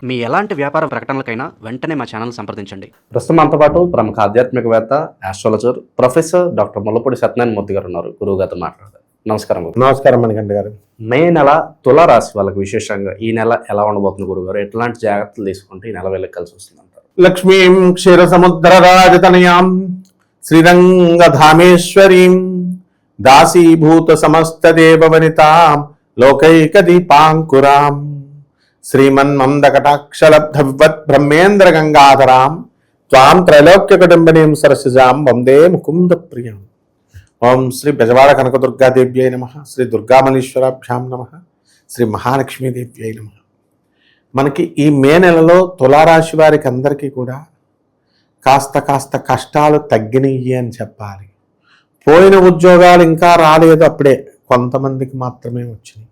మీ ఎలాంటి వ్యాపార ప్రకటనలకైనా వెంటనే మా ఛానల్ సంప్రదించండి. ప్రస్తుతం మనతో పాటు ప్రముఖ ఆధ్యాత్మికవేత్త, astrologer, professor doctor Mullapudi Satyanarayana Murthy garu ఉన్నారు. గురువు గారితో మాట్లాడతారు. నమస్కారం. నమస్కారం మణికంఠ గారు. మే నెల తులారాశి వాళ్ళకి విశేషంగా ఈ నెల ఎలా ఉండబోతుంది గురువు గారు? ఎట్లాంటి జాగ్రత్తలు తీసుకుంటే ఈ నెల వెళ్ళి కలిసి వస్తుంది అంటారు? లక్ష్మీం క్షీర సముద్ర రాజతనయాం శ్రీరంగధామేశ్వరీం దాసీభూత సమస్త దేవవనితాం లోకైక దీపాంకురాం శ్రీమన్మందకటాక్షలబ్ధవత్ బ్రహ్మేంద్ర గంగాధరాం త్వాం త్రైలోక్య కుటుంబనీం సరసిజాం వందే ముకుంద ప్రియం. ఓం శ్రీ బెజవాడ కనకదుర్గాదేవ్యై నమః. శ్రీ దుర్గామలీశ్వరాభ్యాం నమః. శ్రీ మహాలక్ష్మీదేవ్యై నమః. మనకి ఈ మే నెలలో తులారాశి వారికి అందరికీ కూడా కాస్త కష్టాలు తగ్గినయ్యి అని చెప్పాలి. పోయిన ఉద్యోగాలు ఇంకా రాలేదు, అప్పుడే కొంతమందికి మాత్రమే వచ్చినాయి.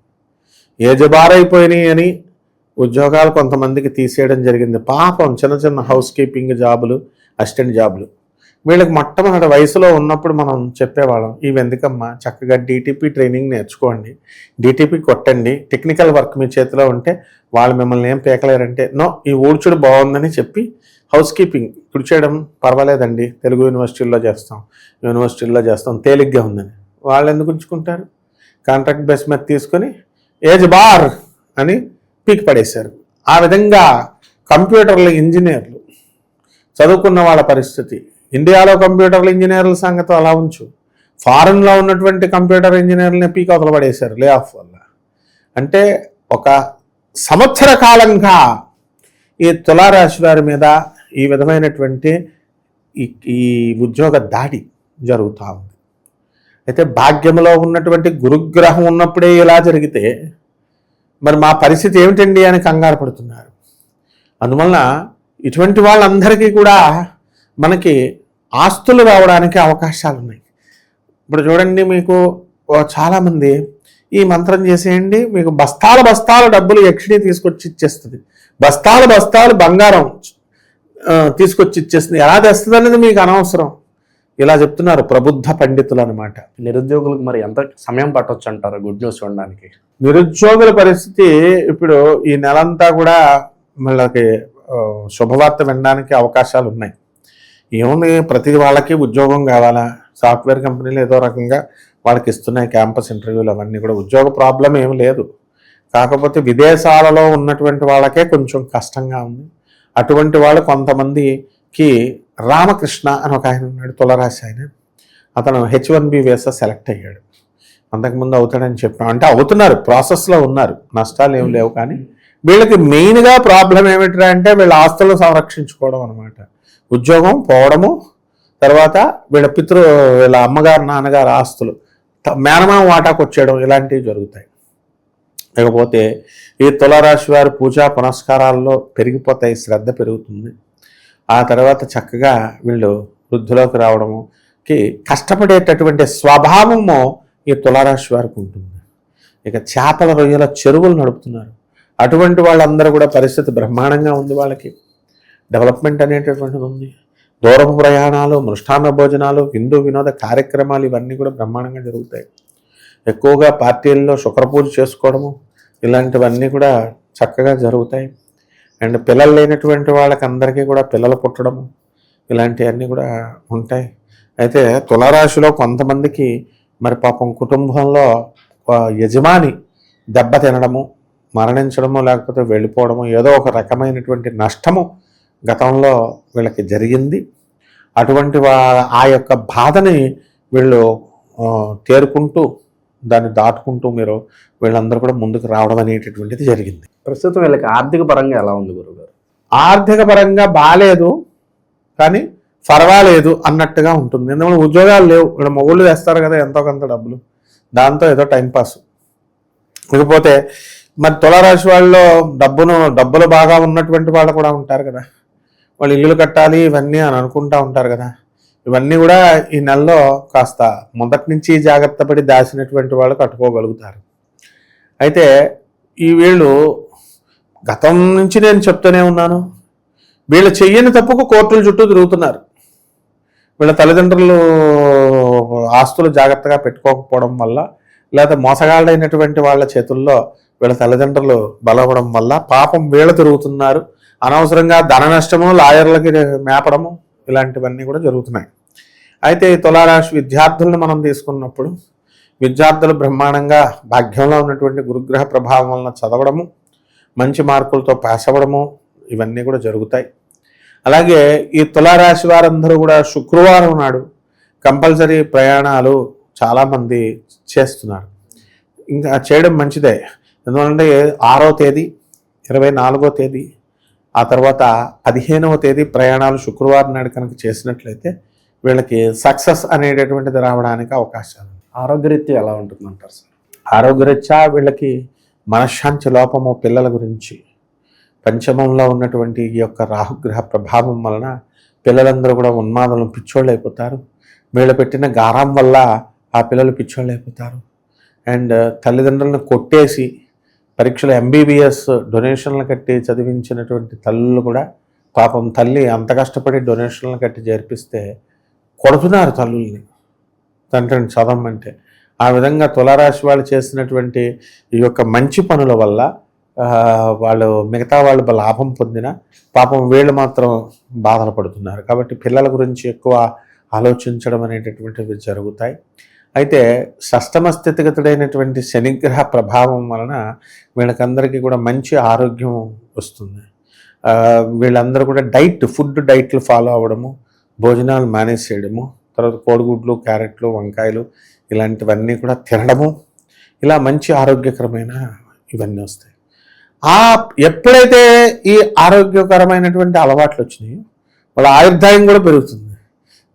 ఏజబారైపోయినాయి అని ఉద్యోగాలు కొంతమందికి తీసేయడం జరిగింది. పాపం చిన్న హౌస్ కీపింగ్ జాబులు, అసిస్టెంట్ జాబులు, వీళ్ళకి మొట్టమొదటి వయసులో ఉన్నప్పుడు మనం చెప్పేవాళ్ళం, ఇవి ఎందుకమ్మా, చక్కగా డీటీపీ ట్రైనింగ్ నేర్చుకోండి, డీటీపీ కొట్టండి, టెక్నికల్ వర్క్ మీ చేతిలో ఉంటే వాళ్ళు మిమ్మల్ని ఏం పేకలేరంటే, నో ఈ ఊడ్చుడు బాగుందని చెప్పి హౌస్ కీపింగ్ చేయడం పర్వాలేదండి, తెలుగు యూనివర్సిటీల్లో చేస్తాం తేలిగ్గా ఉందని వాళ్ళు ఎందుకు ఉంచుకుంటారు? కాంట్రాక్ట్ బేస్ మీద తీసుకొని ఏజ్ బార్ అని పీక్ పడేశారు. ఆ విధంగా కంప్యూటర్ల ఇంజనీర్లు చదువుకున్న వాళ్ళ పరిస్థితి, ఇండియాలో కంప్యూటర్ల ఇంజనీర్ల సంగతి అలా ఉంచు, ఫారెన్లో ఉన్నటువంటి కంప్యూటర్ ఇంజనీర్లని పీక్ అవతల పడేశారు లే ఆఫ్ వల్ల. అంటే ఒక సంవత్సర కాలంగా ఈ తులారాశి వారి మీద ఈ విధమైనటువంటి ఈ ఉద్యోగ దాడి జరుగుతూ ఉంది. అయితే భాగ్యంలో ఉన్నటువంటి గురుగ్రహం ఉన్నప్పుడే ఇలా జరిగితే మరి మా పరిస్థితి ఏమిటండి అని కంగారు పడుతున్నారు. అందువలన ఇటువంటి వాళ్ళందరికీ కూడా మనకి ఆస్తులు రావడానికి అవకాశాలు ఉన్నాయి. ఇప్పుడు చూడండి, మీకు చాలామంది ఈ మంత్రం చేసేయండి, మీకు బస్తాల డబ్బులు యక్షిణి తీసుకొచ్చి ఇచ్చేస్తుంది, బస్తాలు బంగారం తీసుకొచ్చి ఇచ్చేస్తుంది. ఎలా తెస్తుంది అనేది మీకు అనవసరం. ఇలా చెప్తున్నారు ప్రబుద్ధ పండితులు అనమాట. నిరుద్యోగులకు మరి ఎంత సమయం పట్టొచ్చు అంటారు గుడ్ న్యూస్ చూడడానికి? నిరుద్యోగుల పరిస్థితి ఇప్పుడు ఈ నెలంతా కూడా వాళ్ళకి శుభవార్త వినడానికి అవకాశాలు ఉన్నాయి. ఏముంది, ప్రతి వాళ్ళకి ఉద్యోగం కావాలా, సాఫ్ట్వేర్ కంపెనీలు ఏదో రకంగా వాళ్ళకి ఇస్తున్నాయి క్యాంపస్ ఇంటర్వ్యూలు, అవన్నీ కూడా ఉద్యోగ ప్రాబ్లం ఏం లేదు. కాకపోతే విదేశాలలో ఉన్నటువంటి వాళ్ళకే కొంచెం కష్టంగా ఉంది. అటువంటి వాళ్ళు కొంతమందికి, రామకృష్ణ అని ఒక ఆయన ఉన్నాడు, తులరాశి ఆయన, అతను H1B వీసా సెలెక్ట్ అయ్యాడు. అంతకుముందు అవుతాడని చెప్పాం, అంటే అవుతున్నారు, ప్రాసెస్లో ఉన్నారు, నష్టాలు ఏం లేవు. కానీ వీళ్ళకి మెయిన్గా ప్రాబ్లం ఏమిటంటే అంటే వీళ్ళ ఆస్తులను సంరక్షించుకోవడం అనమాట. ఉద్యోగం పోవడము, తర్వాత వీళ్ళ అమ్మగారు నాన్నగారు ఆస్తులు మేనమామ వాటాకు వచ్చేయడం, ఇలాంటివి జరుగుతాయి. లేకపోతే ఈ తులారాశి వారి పూజా పునస్కారాల్లో పెరిగిపోతాయి, శ్రద్ధ పెరుగుతుంది. ఆ తర్వాత చక్కగా వీళ్ళు వృద్ధిలోకి రావడముకి కష్టపడేటటువంటి స్వభావము ఈ తులారాశి వారికి ఉంటుంది. ఇక చేపల రొయ్యల చెరువులు నడుపుతున్నారు, అటువంటి వాళ్ళందరూ కూడా పరిస్థితి బ్రహ్మాండంగా ఉంది. వాళ్ళకి డెవలప్మెంట్ అనేటటువంటిది ఉంది. దూరపు ప్రయాణాలు, మృష్టాన్న భోజనాలు, విందు వినోద కార్యక్రమాలు, ఇవన్నీ కూడా బ్రహ్మాండంగా జరుగుతాయి. ఎక్కువగా పార్టీల్లో శుక్రపూజ చేసుకోవడము, ఇలాంటివన్నీ కూడా చక్కగా జరుగుతాయి. అండ్ పిల్లలు లేనటువంటి వాళ్ళకి అందరికీ కూడా పిల్లలు పుట్టడము, ఇలాంటివన్నీ కూడా ఉంటాయి. అయితే తులారాశిలో కొంతమందికి మరి పాపం కుటుంబంలో యజమాని దెబ్బ తినడము, మరణించడము, లేకపోతే వెళ్ళిపోవడము, ఏదో ఒక రకమైనటువంటి నష్టము గతంలో వీళ్ళకి జరిగింది. అటువంటి ఆ యొక్క బాధని వీళ్ళు తేరుకుంటూ, దాన్ని దాటుకుంటూ వీళ్ళందరూ కూడా ముందుకు రావడం అనేటటువంటిది జరిగింది. ప్రస్తుతం వీళ్ళకి ఆర్థిక పరంగా ఎలా ఉంది గురువుగారు? ఆర్థిక పరంగా బాగాలేదు, కానీ పర్వాలేదు అన్నట్టుగా ఉంటుంది. ఎందుకంటే ఉద్యోగాలు లేవు, ఇక్కడ మొగుళ్ళు వేస్తారు కదా ఎంతో కొంత డబ్బులు, దాంతో ఏదో టైంపాస్. ఇకపోతే మరి తులారాశి వాళ్ళలో డబ్బులు బాగా ఉన్నటువంటి వాళ్ళు కూడా ఉంటారు కదా, వాళ్ళు ఇల్లులు కట్టాలి ఇవన్నీ అని అనుకుంటూ ఉంటారు కదా. ఇవన్నీ కూడా ఈ నెలలో కాస్త మొదటి నుంచి జాగ్రత్త పడి దాచినటువంటి వాళ్ళు కట్టుకోగలుగుతారు. అయితే వీళ్ళు గతం నుంచి నేను చెప్తూనే ఉన్నాను, వీళ్ళు చెయ్యని తప్పుకు కోర్టుల చుట్టూ తిరుగుతున్నారు. వీళ్ళ తల్లిదండ్రులు ఆస్తులు జాగ్రత్తగా పెట్టుకోకపోవడం వల్ల, లేదా మోసగాళ్ళైనటువంటి వాళ్ళ చేతుల్లో వీళ్ళ తల్లిదండ్రులు బలవడం వల్ల పాపం వీళ్ళ తిరుగుతున్నారు. అనవసరంగా ధన నష్టము, లాయర్లకి మేపడము ఇలాంటివన్నీ కూడా జరుగుతున్నాయి. అయితే ఈ తులారాశి విద్యార్థులను మనం తీసుకున్నప్పుడు విద్యార్థులు బ్రహ్మాండంగా భాగ్యంలో ఉన్నటువంటి గురుగ్రహ ప్రభావం వలన చదవడము, మంచి మార్కులతో పాస్ అవ్వడము ఇవన్నీ కూడా జరుగుతాయి. అలాగే ఈ తులారాశి వారందరూ కూడా శుక్రవారం నాడు కంపల్సరీ ప్రయాణాలు చాలామంది చేస్తున్నారు. ఇంకా చేయడం మంచిదే. ఎందుకంటే 6వ తేదీ, 24వ తేదీ, ఆ తర్వాత 15వ తేదీ ప్రయాణాలు శుక్రవారం నాడు కనుక చేసినట్లయితే వీళ్ళకి సక్సెస్ అనేటటువంటిది రావడానికి అవకాశాలు. ఆరోగ్యరీత్యా ఎలా ఉంటుందంటారు సార్? ఆరోగ్యరీత్యా వీళ్ళకి మనశ్శాంతి లోపము, పిల్లల గురించి పంచమంలో ఉన్నటువంటి ఈ యొక్క రాహుగ్రహ ప్రభావం వలన పిల్లలందరూ కూడా ఉన్మాదులను పిచ్చోళ్ళు అయిపోతారు. వీళ్ళు పెట్టిన గారం వల్ల ఆ పిల్లలు పిచ్చోళ్ళు అయిపోతారు. అండ్ తల్లిదండ్రులను కొట్టేసి పరీక్షలు MBBS డొనేషన్లు కట్టి చదివించినటువంటి తల్లులు కూడా పాపం తల్లి అంత కష్టపడి డొనేషన్లు కట్టి చేర్పిస్తే కొడుతున్నారు తల్లుల్ని, తండ్రిని చదవమంటే. ఆ విధంగా తులారాశి వాళ్ళు చేసినటువంటి ఈ యొక్క మంచి పనుల వల్ల వాళ్ళు మిగతా వాళ్ళు లాభం పొందిన పాపం వీళ్ళు మాత్రం బాధలు పడుతున్నారు. కాబట్టి పిల్లల గురించి ఎక్కువ ఆలోచించడం అనేటటువంటివి జరుగుతాయి. అయితే షష్టమ స్థితిగతుడైనటువంటి శనిగ్రహ ప్రభావం వలన వీళ్ళకందరికీ కూడా మంచి ఆరోగ్యం వస్తుంది. వీళ్ళందరూ కూడా ఫుడ్ డైట్లు ఫాలో అవ్వడము, భోజనాలు మేనేజ్ చేయడము, తర్వాత కోడిగుడ్లు, క్యారెట్లు, వంకాయలు ఇలాంటివన్నీ కూడా తినడము, ఇలా మంచి ఆరోగ్యకరమైన ఇవన్నీ వస్తాయి. ఎప్పుడైతే ఈ ఆరోగ్యకరమైనటువంటి అలవాట్లు వచ్చినాయో వాళ్ళ ఆయుర్దాయం కూడా పెరుగుతుంది.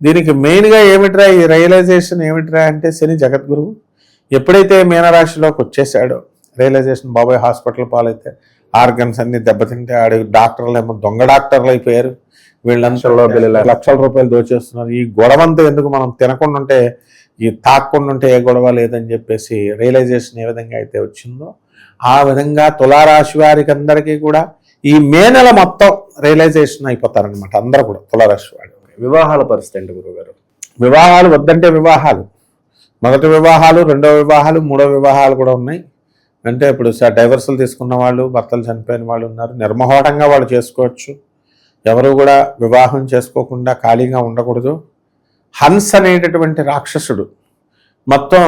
దీనికి మెయిన్గా ఏమిట్రా ఈ రియలైజేషన్ ఏమిట్రా అంటే శని జగద్గురువు ఎప్పుడైతే మీనరాశిలోకి వచ్చేసాడో రియలైజేషన్, బాబాయ్ హాస్పిటల్ పాలైతే ఆర్గన్స్ అన్ని దెబ్బతింటే డాక్టర్లు ఏమో దొంగ డాక్టర్లు అయిపోయారు. వీళ్ళంతా లక్షల రూపాయలు దోచేస్తున్నారు. ఈ గొడవంతా ఎందుకు, మనం తినకుండా ఉంటే, ఈ తాక్కుండా ఉంటే ఏ గొడవ లేదని చెప్పేసి రియలైజేషన్ ఏ విధంగా అయితే వచ్చిందో ఆ విధంగా తులారాశి వారికి అందరికీ కూడా ఈ మే నెల మొత్తం రియలైజేషన్ అయిపోతారనమాట. అందరూ కూడా తులారాశి వాడు. వివాహాల పరిస్థితి ఏంటి గురువుగారు? వివాహాలు వద్దంటే వివాహాలు, మొదటి వివాహాలు, రెండవ వివాహాలు, మూడవ వివాహాలు కూడా ఉన్నాయి. అంటే ఇప్పుడు డైవర్సులు తీసుకున్న వాళ్ళు, భర్తలు చనిపోయిన వాళ్ళు ఉన్నారు. నిర్మోహటంగా వాళ్ళు చేసుకోవచ్చు. ఎవరు కూడా వివాహం చేసుకోకుండా ఖాళీగా ఉండకూడదు. హన్స్ అనేటటువంటి రాక్షసుడు మొత్తం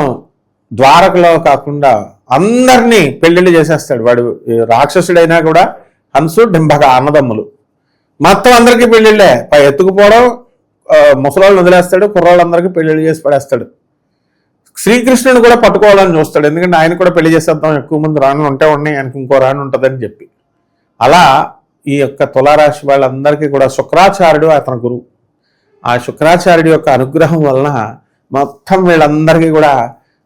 ద్వారకలో కాకుండా అందరినీ పెళ్లిళ్ళు చేసేస్తాడు. వాడు రాక్షసుడైనా కూడా హంసు, డింబక అన్నదమ్ములు మొత్తం అందరికీ పెళ్లిళ్ళే. ఎత్తుకుపోవడం, ముసలాళ్ళని వదిలేస్తాడు, కుర్రాళ్ళందరికీ పెళ్లిళ్ళు చేసి పడేస్తాడు. శ్రీకృష్ణుని కూడా పట్టుకోవాలని చూస్తాడు. ఎందుకంటే ఆయన కూడా పెళ్లి చేసేద్దాం, ఎక్కువ మంది రాను ఉంటే ఉన్నాయి, ఆయనకి ఇంకో రాను ఉంటుందని చెప్పి. అలా ఈ యొక్క తులారాశి వాళ్ళందరికీ కూడా శుక్రాచార్యుడు అతని గురువు. ఆ శుక్రాచార్యుడి యొక్క అనుగ్రహం వలన మొత్తం వీళ్ళందరికీ కూడా,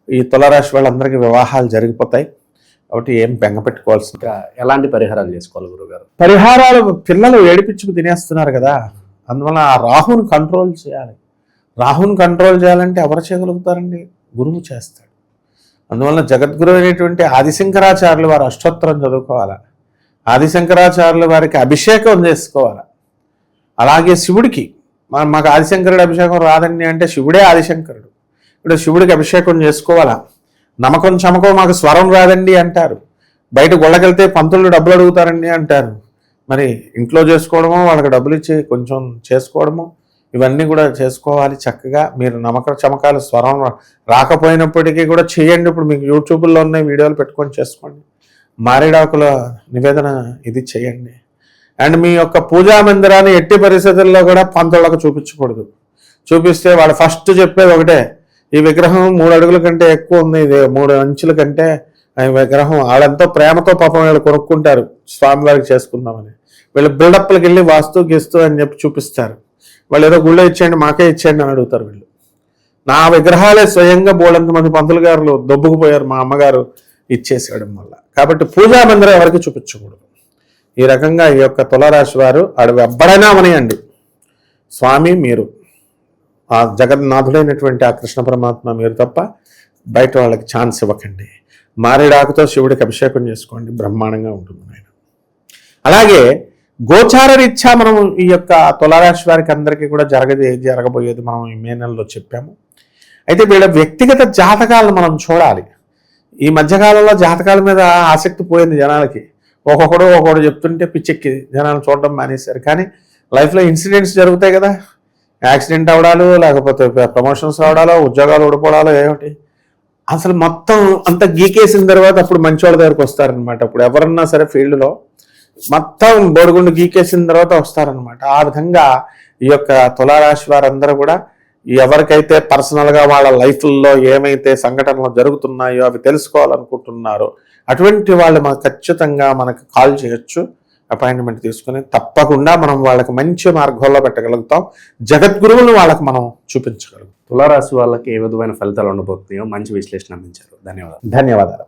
ఈ తులారాశి వాళ్ళందరికీ వివాహాలు జరిగిపోతాయి. కాబట్టి ఏం బెంగ పెట్టుకోవాల్సింది. ఎలాంటి పరిహారాలు చేసుకోవాలి గురువుగారు? పరిహారాలు, పిల్లలు ఏడిపించుకు తినేస్తున్నారు కదా, అందువల్ల ఆ రాహుని కంట్రోల్ చేయాలి. రాహుని కంట్రోల్ చేయాలంటే ఎవరు చేయగలుగుతారండి? గురువు చేస్తాడు. అందువల్ల జగద్గురు అయినటువంటి ఆదిశంకరాచార్యులు వారు అష్టోత్తరం చదువుకోవాలి. ఆదిశంకరాచార్యుల వారికి అభిషేకం చేసుకోవాలి. అలాగే శివుడికి, మాకు ఆదిశంకరుడు అభిషేకం రాదండి అంటే శివుడే ఆదిశంకరుడు. ఇప్పుడు శివుడికి అభిషేకం చేసుకోవాలా. నమ్మకం చమకం మాకు స్వరం రాదండి అంటారు. బయట గొళ్ళకెళ్తే పంతులు డబ్బులు అడుగుతారండి అంటారు. మరి ఇంట్లో చేసుకోవడమో, వాళ్ళకి డబ్బులు ఇచ్చి కొంచెం చేసుకోవడమో, ఇవన్నీ కూడా చేసుకోవాలి చక్కగా. మీరు నమ్మక చమకాలు స్వరం రాకపోయినప్పటికీ కూడా చేయండి. ఇప్పుడు మీకు యూట్యూబ్లో ఉన్న వీడియోలు పెట్టుకొని చేసుకోండి. మారేడాకుల నివేదన ఇది చేయండి. అండ్ మీ యొక్క పూజా మందిరాన్ని ఎట్టి పరిస్థితుల్లో కూడా పంతులకు చూపించకూడదు. చూపిస్తే వాళ్ళు ఫస్ట్ చెప్పేది ఒకటే, ఈ విగ్రహం 3 అడుగుల కంటే ఎక్కువ ఉంది, ఇది 3 ఇంచుల కంటే ఈ విగ్రహం. వాళ్ళంతో ప్రేమతో పాపం వీళ్ళు కొనుక్కుంటారు స్వామివారికి చేసుకుందామని. వీళ్ళు బిల్డప్లకి వెళ్ళి వాస్తు గీస్తూ అని చెప్పి చూపిస్తారు. వాళ్ళు ఏదో గుళ్ళో ఇచ్చేయండి, మాకే ఇచ్చేయండి అని అడుగుతారు. వీళ్ళు నా విగ్రహాలే స్వయంగా బోలంత మంది పంతులు గారు దొబ్బుకుపోయారు మా అమ్మగారు ఇచ్చేసేయడం వల్ల. కాబట్టి పూజా మందిరం ఎవరికి చూపించకూడదు. ఈ రకంగా ఈ యొక్క తులారాశి వారు అడుగు ఎవ్వడైనా అవనియండి, స్వామి మీరు, ఆ జగన్నాథుడైనటువంటి ఆ కృష్ణ పరమాత్మ మీరు తప్ప బయట వాళ్ళకి ఛాన్స్ ఇవ్వకండి. మారేడాకుతో శివుడికి అభిషేకం చేసుకోండి, బ్రహ్మాండంగా ఉంటుంది ఆయన. అలాగే గోచార రీత్యా మనం ఈ యొక్క తులారాశి వారికి అందరికీ కూడా జరగబోయేది మనం ఈ మే నెలలో చెప్పాము. అయితే వీళ్ళ వ్యక్తిగత జాతకాలను మనం చూడాలి. ఈ మధ్యకాలంలో జాతకాల మీద ఆసక్తి పోయింది జనాలకి. ఒక్కొక్కడు చెప్తుంటే పిచ్చెక్కి జనాలు చూడడం మానేశారు. కానీ లైఫ్లో ఇన్సిడెంట్స్ జరుగుతాయి కదా, యాక్సిడెంట్ అవడాలు, లేకపోతే ప్రమోషన్స్ రావడాలు, ఉద్యోగాలు ఊడిపోవడాలు, ఏమిటి అసలు మొత్తం అంత గీకేసిన తర్వాత అప్పుడు మంచి వాళ్ళ దగ్గరకు వస్తారనమాట. అప్పుడు ఎవరన్నా సరే ఫీల్డ్లో మొత్తం బోడిగుండు గీకేసిన తర్వాత వస్తారనమాట. ఆ విధంగా ఈ యొక్క తులారాశి వారందరూ కూడా ఎవరికైతే పర్సనల్గా వాళ్ళ లైఫ్లో ఏమైతే సంఘటనలు జరుగుతున్నాయో అవి తెలుసుకోవాలనుకుంటున్నారో అటువంటి వాళ్ళు మనకు ఖచ్చితంగా మనకు కాల్ చేయొచ్చు, అపాయింట్మెంట్ తీసుకుని తప్పకుండా మనం వాళ్ళకి మంచి మార్గంలో పెట్టగలుగుతాం. జగద్గురువులను వాళ్ళకి మనం చూపించగలుగుతాం. తులారాశి వాళ్ళకి ఏ విధమైన ఫలితాలు ఉండబోతున్నాయో మంచి విశ్లేషణ అందించారు. ధన్యవాదాలు. ధన్యవాదాలు.